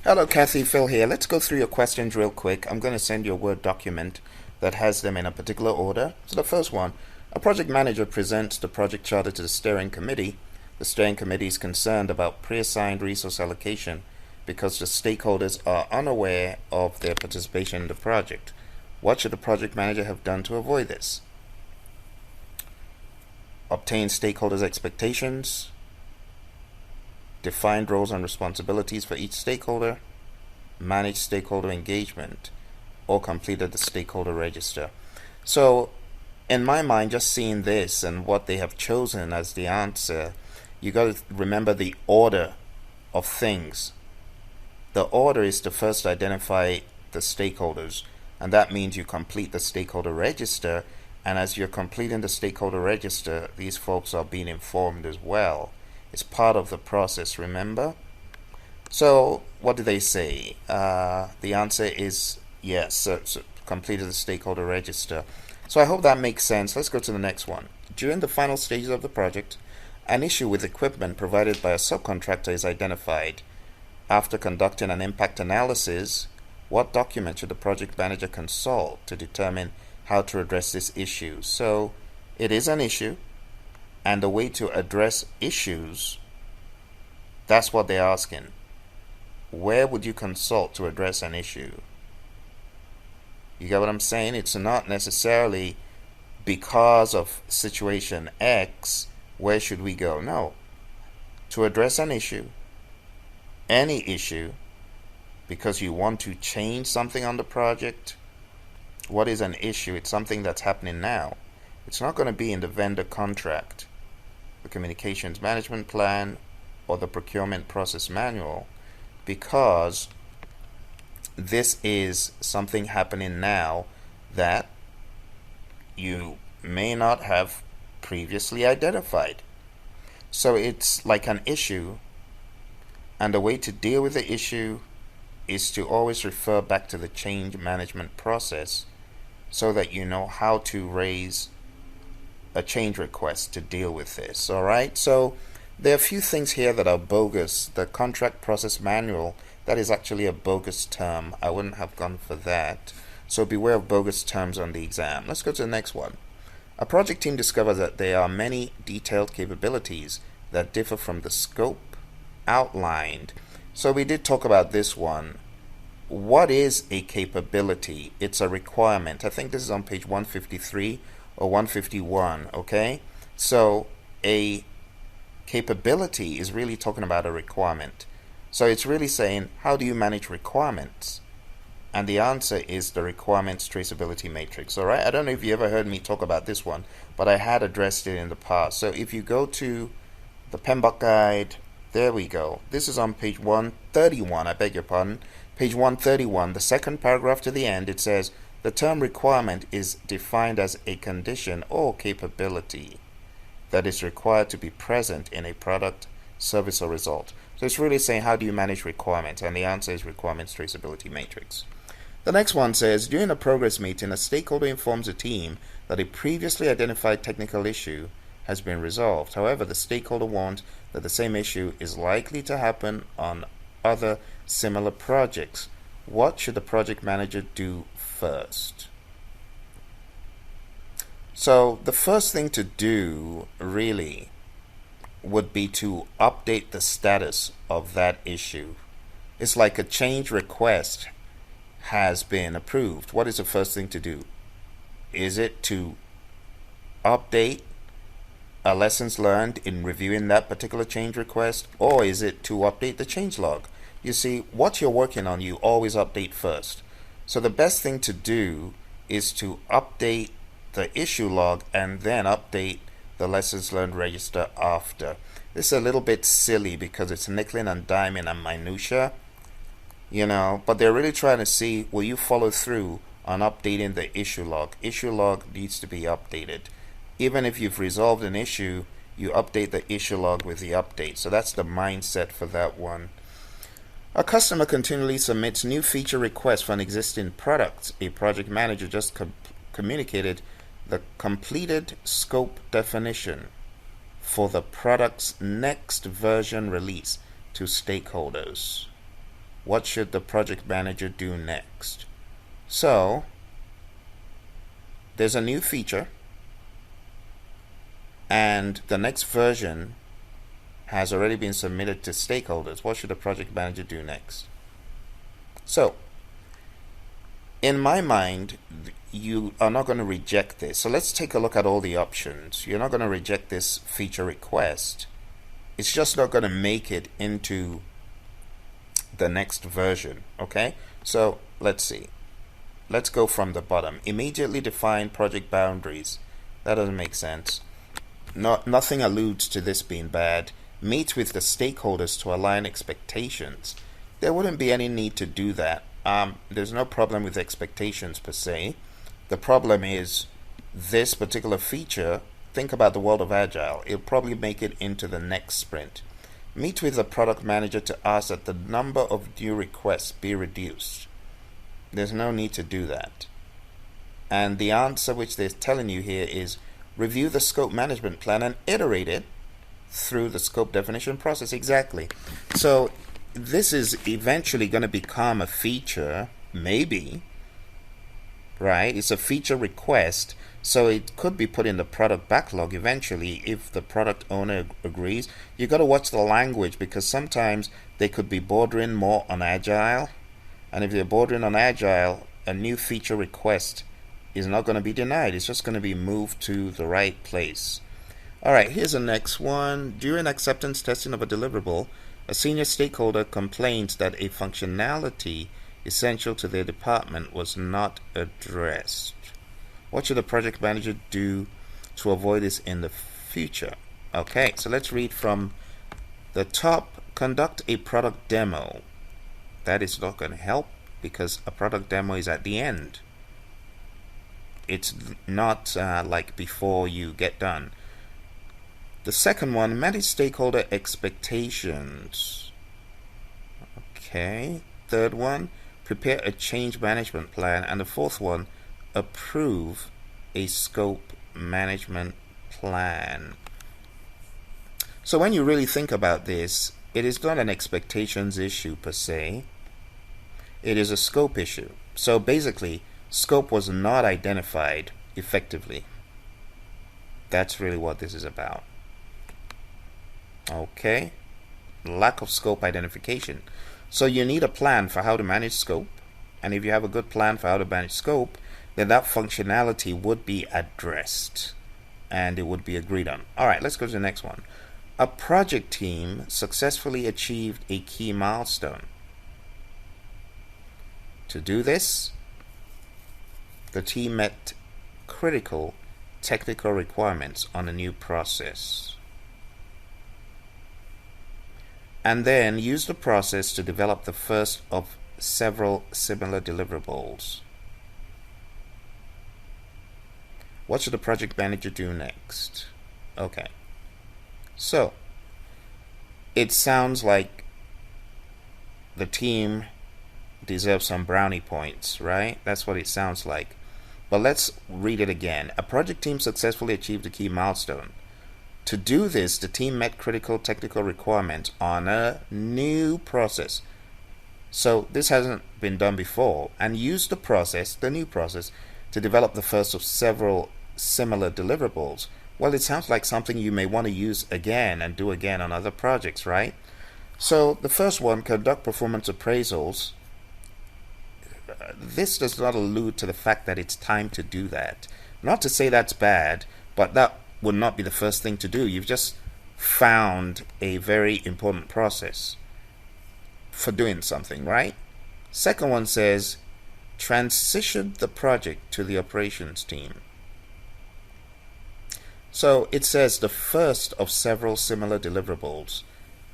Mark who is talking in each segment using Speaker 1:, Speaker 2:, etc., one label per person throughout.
Speaker 1: Hello, Kathy. Phil here. Let's go through your questions real quick. I'm going to send you a Word document that has them in a particular order. So the first one, a project manager presents the project charter to the steering committee. The steering committee is concerned about pre-assigned resource allocation because the stakeholders are unaware of their participation in the project. What should the project manager have done to avoid this? Obtain stakeholders' expectations, defined roles and responsibilities for each stakeholder, manage stakeholder engagement, or completed the stakeholder register. So, in my mind, just seeing this and what they have chosen as the answer, you got to remember the order of things. The order is to first identify the stakeholders, and that means you complete the stakeholder register. And as you're completing the stakeholder register, these folks are being informed as well. It's part of the process, remember? So, what do they say? The answer is yes, so completed the stakeholder register. So I hope that makes sense. Let's go to the next one. During the final stages of the project, an issue with equipment provided by a subcontractor is identified. After conducting an impact analysis, what document should the project manager consult to determine how to address this issue? So, it is an issue. And the way to address issues, that's what they're asking. Where would you consult to address an issue? You get what I'm saying? It's not necessarily because of situation X, where should we go? No. To address an issue, any issue, because you want to change something on the project, what is an issue? It's something that's happening now. It's not going to be in the vendor contract, the communications management plan, or the procurement process manual, because this is something happening now that you may not have previously identified. So it's like an issue, and the way to deal with the issue is to always refer back to the change management process so that you know how to raise a change request to deal with this. Alright, so there are a few things here that are bogus. The contract process manual, that is actually a bogus term. I wouldn't have gone for that. So beware of bogus terms on the exam. Let's go to the next one. A project team discovers that there are many detailed capabilities that differ from the scope outlined. So we did talk about this one. What is a capability? It's a requirement. I think this is on page 153 or 151, okay? So a capability is really talking about a requirement. So it's really saying, how do you manage requirements? And the answer is the requirements traceability matrix. All right, I don't know if you ever heard me talk about this one, but I had addressed it in the past. So if you go to the PMBOK guide, there we go. This is on page 131, I beg your pardon. Page 131, the second paragraph to the end, it says, the term requirement is defined as a condition or capability that is required to be present in a product, service, or result. So it's really saying, how do you manage requirements? And the answer is requirements traceability matrix. The next one says, during a progress meeting, a stakeholder informs a team that a previously identified technical issue has been resolved. However, the stakeholder warns that the same issue is likely to happen on other similar projects. What should the project manager do first? So the first thing to do really would be to update the status of that issue. It's like a change request has been approved. What is the first thing to do? Is it to update lessons learned in reviewing that particular change request, or is it to update the change log? You see, what you're working on, you always update first. So the best thing to do is to update the issue log and then update the lessons learned register after. This is a little bit silly because it's nickeling and diming and minutia, but they're really trying to see, will you follow through on updating the issue log? Issue log needs to be updated. Even if you've resolved an issue, you update the issue log with the update. So that's the mindset for that one. A customer continually submits new feature requests for an existing product. A project manager just communicated the completed scope definition for the product's next version release to stakeholders. What should the project manager do next? So there's a new feature, and the next version has already been submitted to stakeholders. What should the project manager do next? So in my mind, you are not going to reject this. So let's take a look at all the options. You're not going to reject this feature request. It's just not going to make it into the next version. Okay, so let's see. Let's go from the bottom. Immediately define project boundaries. That doesn't make sense. Nothing alludes to this being bad. Meet with the stakeholders to align expectations. There wouldn't be any need to do that. There's no problem with expectations per se. The problem is this particular feature. Think about the world of Agile. It'll probably make it into the next sprint. Meet with the product manager to ask that the number of new requests be reduced. There's no need to do that. And the answer which they're telling you here is review the scope management plan and iterate it through the scope definition process. Exactly. So this is eventually going to become a feature, maybe, right? It's a feature request, so it could be put in the product backlog eventually if the product owner agrees. You got to watch the language, because sometimes they could be bordering more on Agile, and if they're bordering on Agile, a new feature request is not going to be denied. It's just going to be moved to the right place. Alright, here's the next one. During acceptance testing of a deliverable, a senior stakeholder complains that a functionality essential to their department was not addressed. What should the project manager do to avoid this in the future? Okay, so let's read from the top. Conduct a product demo. That is not going to help, because a product demo is at the end. It's not like before you get done. The second one, manage stakeholder expectations. Okay. Third one, prepare a change management plan. And the fourth one, approve a scope management plan. So when you really think about this, it is not an expectations issue per se. It is a scope issue. So basically, scope was not identified effectively. That's really what this is about. Okay, lack of scope identification. So you need a plan for how to manage scope, and if you have a good plan for how to manage scope, then that functionality would be addressed and it would be agreed on. Alright, let's go to the next one. A project team successfully achieved a key milestone. To do this, the team met critical technical requirements on a new process, and then use the process to develop the first of several similar deliverables. What should the project manager do next? Okay, so it sounds like the team deserves some brownie points, right? That's what it sounds like. But let's read it again. A project team successfully achieved a key milestone. To do this, the team met critical technical requirements on a new process. So this hasn't been done before, and used the process, the new process, to develop the first of several similar deliverables. Well, it sounds like something you may want to use again and do again on other projects, right? So the first one, conduct performance appraisals. This does not allude to the fact that it's time to do that. Not to say that's bad, but that would not be the first thing to do. You've just found a very important process for doing something, right? Second one says transition the project to the operations team. So it says the first of several similar deliverables.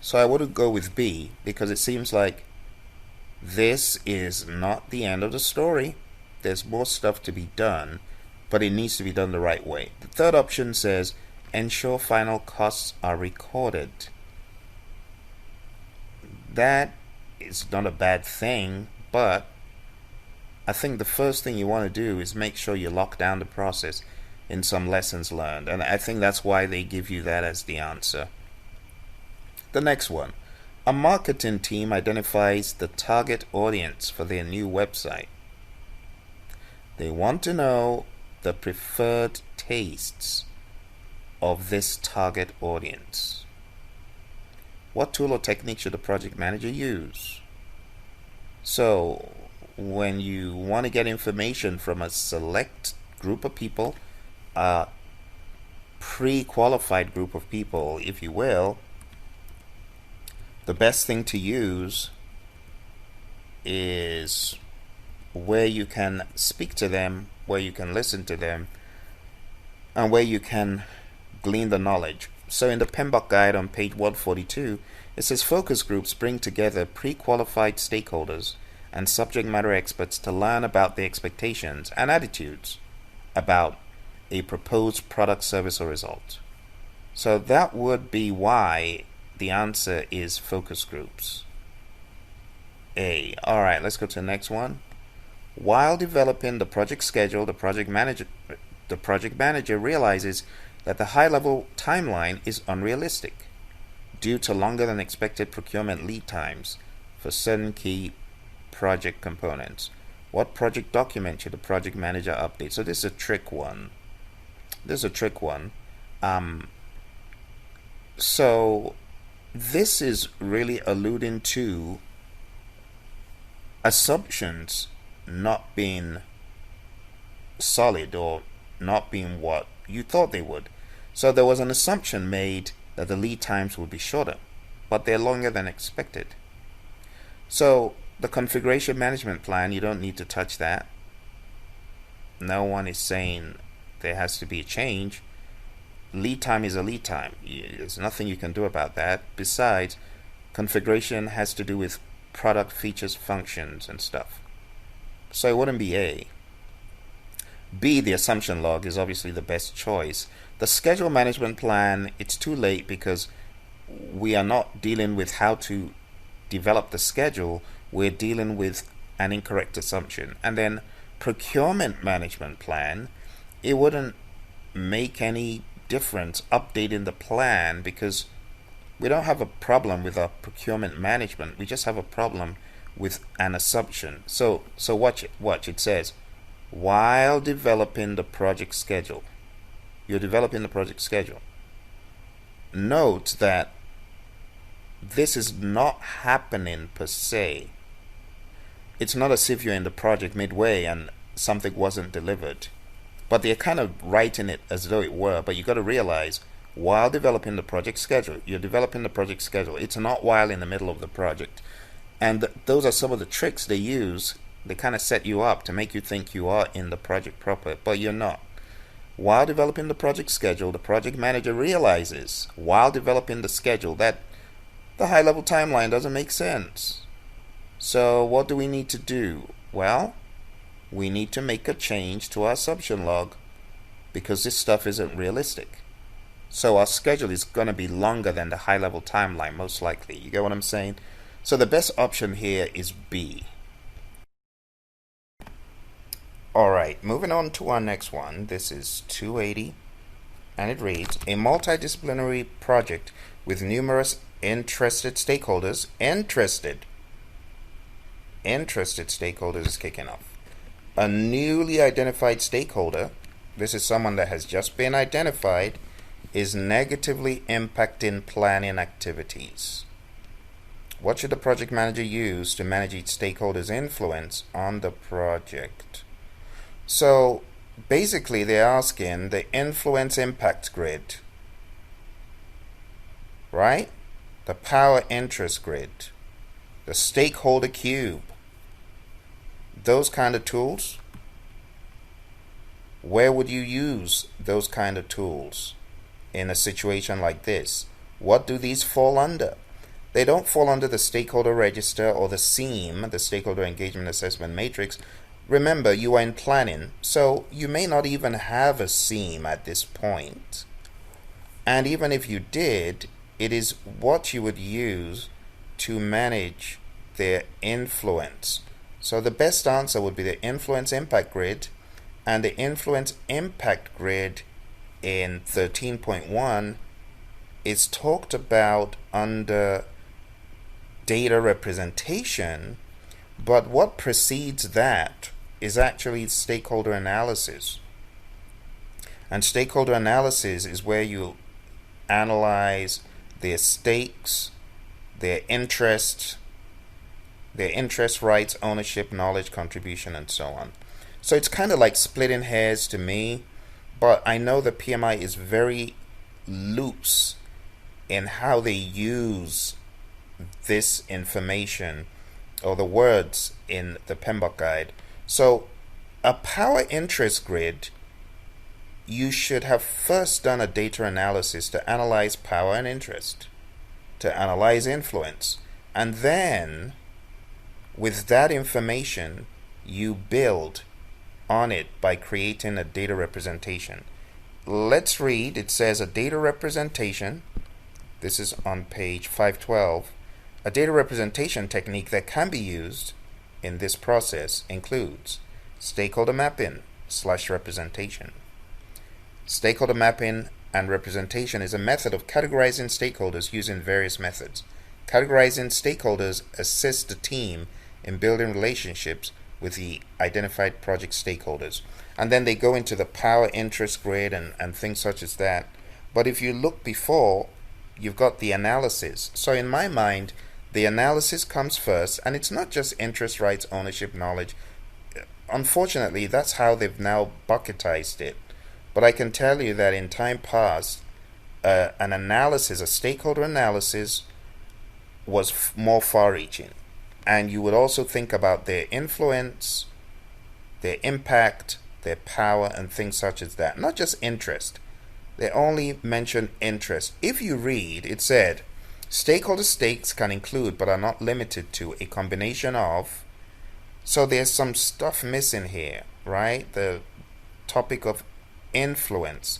Speaker 1: So I wouldn't go with B, because it seems like this is not the end of the story. There's more stuff to be done, but it needs to be done the right way. The third option says ensure final costs are recorded. That is not a bad thing, but I think the first thing you want to do is make sure you lock down the process in some lessons learned, and I think that's why they give you that as the answer. The next one, A marketing team identifies the target audience for their new website. They want to know the preferred tastes of this target audience. What tool or technique should the project manager use? So, when you want to get information from a select group of people, a pre-qualified group of people, if you will, the best thing to use is where you can speak to them, where you can listen to them, and where you can glean the knowledge. So in the PMBOK guide on page 142, it says focus groups bring together pre-qualified stakeholders and subject matter experts to learn about the expectations and attitudes about a proposed product, service, or result. So that would be why the answer is focus groups. A. Alright, let's go to the next one. While developing the project schedule, the project manager realizes that the high-level timeline is unrealistic due to longer than expected procurement lead times for certain key project components. What project document should the project manager update? So this is a trick one. So this is really alluding to assumptions not being solid or not being what you thought they would. So there was an assumption made that the lead times would be shorter, but they're longer than expected. So the configuration management plan, you don't need to touch that. No one is saying there has to be a change. Lead time is a lead time. There's nothing you can do about that. Besides, configuration has to do with product features, functions, and stuff. So it wouldn't be A. B, the assumption log, is obviously the best choice. The schedule management plan, it's too late because we are not dealing with how to develop the schedule. We're dealing with an incorrect assumption. And then procurement management plan, it wouldn't make any difference updating the plan because we don't have a problem with our procurement management. We just have a problem with an assumption. So watch it says, while developing the project schedule. You're developing the project schedule. Note that this is not happening per se. It's not as if you're in the project midway and something wasn't delivered. But they're kind of writing it as though it were. But you got to realize, while developing the project schedule, you're developing the project schedule. It's not while in the middle of the project. And those are some of the tricks they use. They kind of set you up to make you think you are in the project proper, but you're not. While developing the project schedule, the project manager realizes, while developing the schedule, that the high-level timeline doesn't make sense. So what do we need to do? Well, we need to make a change to our assumption log because this stuff isn't realistic. So our schedule is going to be longer than the high-level timeline, most likely. You get what I'm saying? So the best option here is B. Alright, moving on to our next one. This is 280, and it reads, a multidisciplinary project with numerous interested stakeholders. Interested stakeholders is kicking off. A newly identified stakeholder, this is someone that has just been identified, is negatively impacting planning activities. What should the project manager use to manage each stakeholder's influence on the project? So basically they're asking the influence impact grid, right? The power interest grid, the stakeholder cube, those kind of tools. Where would you use those kind of tools in a situation like this? What do these fall under? They don't fall under the stakeholder register or the SEAM, the Stakeholder Engagement Assessment Matrix. Remember, you are in planning, so you may not even have a SEAM at this point. And even if you did, it is what you would use to manage their influence. So the best answer would be the influence impact grid, and the influence impact grid in 13.1 is talked about under data representation, but what precedes that is actually stakeholder analysis. And stakeholder analysis is where you analyze their stakes, their interests, rights, ownership, knowledge, contribution, and so on. So it's kind of like splitting hairs to me, but I know the PMI is very loose in how they use this information or the words in the PMBOK guide. So a power interest grid, you should have first done a data analysis to analyze power and interest, to analyze influence, and then with that information you build on it by creating a data representation. Let's read. It says a data representation, this is on page 512, a data representation technique that can be used in this process includes stakeholder mapping / representation. Stakeholder mapping and representation is a method of categorizing stakeholders using various methods. Categorizing stakeholders assists the team in building relationships with the identified project stakeholders. And then they go into the power interest grid and things such as that. But if you look before, you've got the analysis. So in my mind, the analysis comes first, and it's not just interest, rights, ownership, knowledge. Unfortunately, that's how they've now bucketized it. But I can tell you that in time past, an analysis, a stakeholder analysis, was more far-reaching. And you would also think about their influence, their impact, their power, and things such as that. Not just interest. They only mention interest. If you read, it said, stakeholder stakes can include but are not limited to a combination of. So there's some stuff missing here, right? The topic of influence.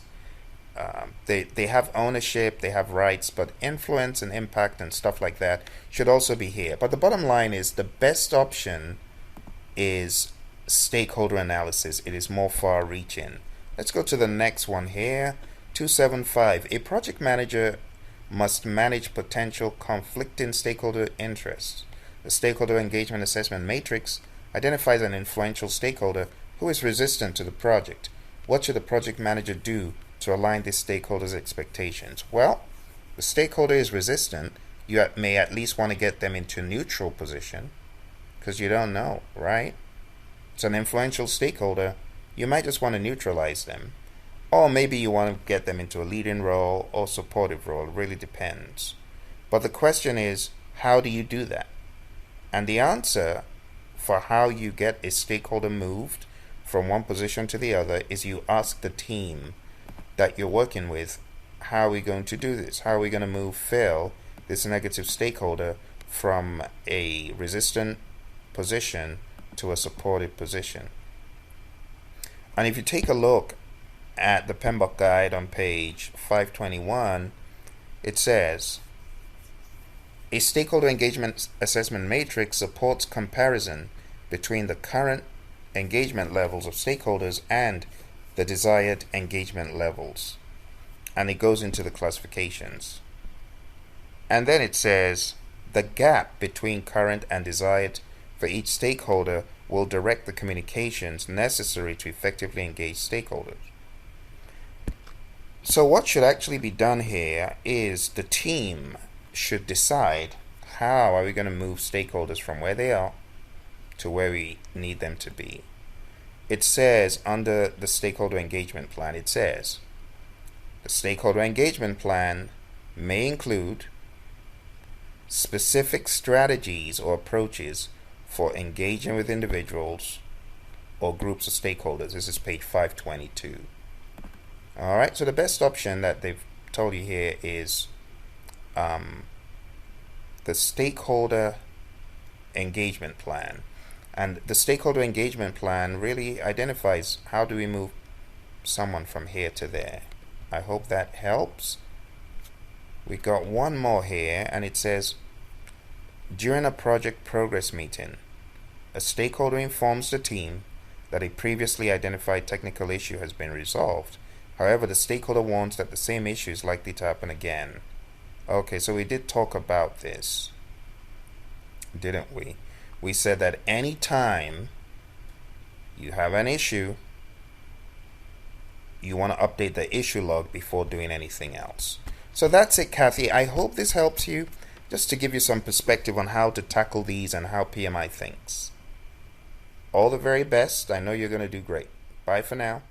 Speaker 1: They have ownership, they have rights, but influence and impact and stuff like that should also be here. But the bottom line is the best option is stakeholder analysis. It is more far-reaching. Let's go to the next one here. 275. A project manager must manage potential conflicting stakeholder interests. The stakeholder engagement assessment matrix identifies an influential stakeholder who is resistant to the project. What should the project manager do to align this stakeholder's expectations? Well, the stakeholder is resistant. You may at least want to get them into neutral position because you don't know, right? It's an influential stakeholder. You might just want to neutralize them. Or maybe you want to get them into a leading role or supportive role. It really depends. But the question is, how do you do that? And the answer for how you get a stakeholder moved from one position to the other is you ask the team that you're working with, how are we going to do this? How are we going to move Phil, this negative stakeholder, from a resistant position to a supportive position? And if you take a look at the PMBOK guide on page 521, it says, a stakeholder engagement assessment matrix supports comparison between the current engagement levels of stakeholders and the desired engagement levels. And it goes into the classifications. And then it says, the gap between current and desired for each stakeholder will direct the communications necessary to effectively engage stakeholders. So what should actually be done here is the team should decide how are we going to move stakeholders from where they are to where we need them to be. It says under the stakeholder engagement plan, it says the stakeholder engagement plan may include specific strategies or approaches for engaging with individuals or groups of stakeholders. This is page 522. Alright, so the best option that they've told you here is the stakeholder engagement plan. And the stakeholder engagement plan really identifies how do we move someone from here to there. I hope that helps. We got one more here, and it says, during a project progress meeting, a stakeholder informs the team that a previously identified technical issue has been resolved. However, the stakeholder warns that the same issue is likely to happen again. Okay, so we did talk about this. didn't we? We said that anytime you have an issue, you want to update the issue log before doing anything else. So that's it, Kathy. I hope this helps you, just to give you some perspective on how to tackle these and how PMI thinks. All the very best. I know you're going to do great. Bye for now.